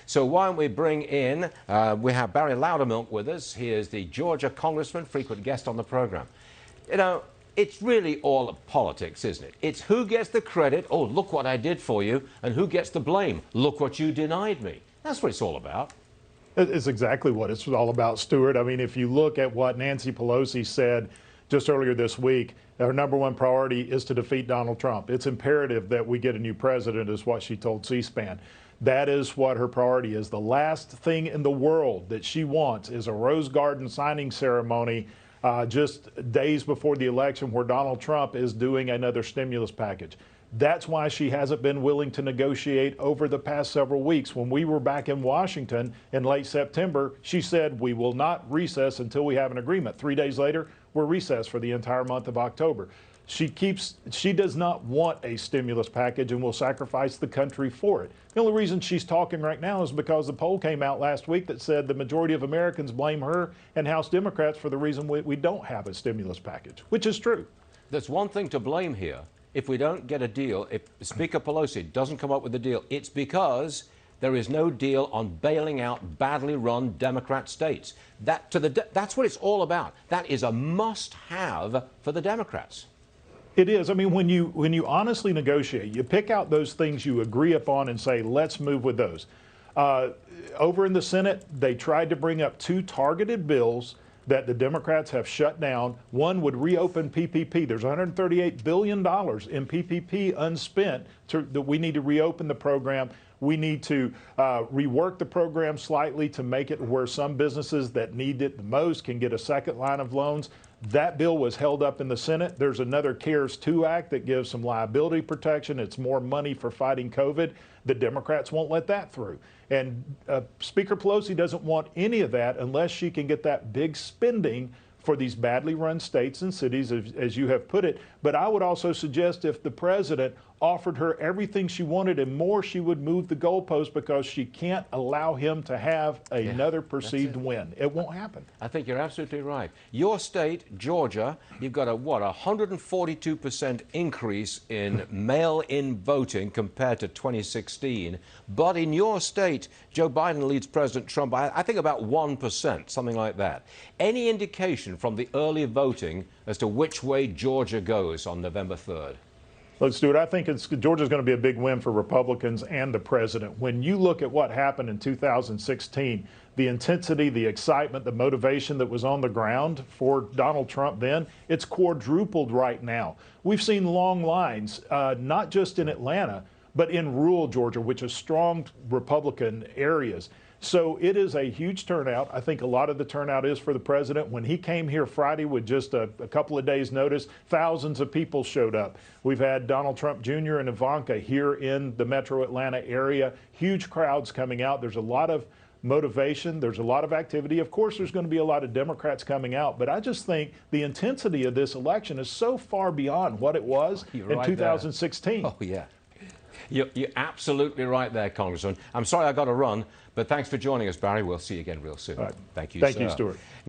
So why don't we bring in, we have Barry Loudermilk with us. He is the Georgia congressman, frequent guest on the program. You know, it's really all politics, isn't it? It's who gets the credit, oh, look what I did for you, and who gets the blame, look what you denied me. That's what it's all about. It's exactly what it's all about, Stuart. I mean, if you look at what Nancy Pelosi said just earlier this week, our number one priority is to defeat Donald Trump. It's imperative that we get a new president, is what she told C-SPAN. That is what her priority is. The last thing in the world that she wants is a Rose Garden signing ceremony just days before the election where Donald Trump is doing another stimulus package. That's why she hasn't been willing to negotiate over the past several weeks. When we were back in Washington in late September, she said, we will not recess until we have an agreement. 3 days later, we're recessed for the entire month of October. She does not want a stimulus package and will sacrifice the country for it. The only reason she's talking right now is because the poll came out last week that said the majority of Americans blame her and House Democrats for the reason we don't have a stimulus package, which is true. There's one thing to blame here. If we don't get a deal, if Speaker Pelosi doesn't come up with a deal, it's because there is no deal on bailing out badly run Democrat states. That's what it's all about. That is a must-have for the Democrats. It is. I mean, when you honestly negotiate, you pick out those things you agree upon and say, let's move with those. Over in the Senate, they tried to bring up 2 targeted bills that the Democrats have shut down. One would reopen PPP. There's $138 billion in PPP unspent that we need to reopen the program. We need to rework the program slightly to make it where some businesses that need it the most can get a second line of loans. That bill was held up in the Senate. There's another CARES 2 Act that gives some liability protection. It's more money for fighting COVID. The Democrats won't let that through. And Speaker Pelosi doesn't want any of that unless she can get that big spending for these badly run states and cities, as you have put it. But I would also suggest if the president offered her everything she wanted and more, she would move the goalpost because she can't allow him to have another perceived win. It won't happen. I think you're absolutely right. Your state, Georgia, you've got a 142% increase in mail-in voting compared to 2016. But in your state, Joe Biden leads President Trump by, I think, about 1%, something like that. Any indication from the early voting as to which way Georgia goes on November 3rd? Let's do it. I think Georgia's going to be a big win for Republicans and the president. When you look at what happened in 2016, the intensity, the excitement, the motivation that was on the ground for Donald Trump then, it's quadrupled right now. We've seen long lines, not just in Atlanta, but in rural Georgia, which is strong Republican areas. So it is a huge turnout. I think a lot of the turnout is for the president. When he came here Friday with just a couple of days' notice, thousands of people showed up. We've had Donald Trump Jr. and Ivanka here in the metro Atlanta area. Huge crowds coming out. There's a lot of motivation. There's a lot of activity. Of course, there's going to be a lot of Democrats coming out. But I just think the intensity of this election is so far beyond what it was in 2016. There. Oh, yeah. You're absolutely right there, Congressman. I'm sorry I got to run, but thanks for joining us, Barry. We'll see you again real soon. Right. Thank you, Thank sir. you, Stuart.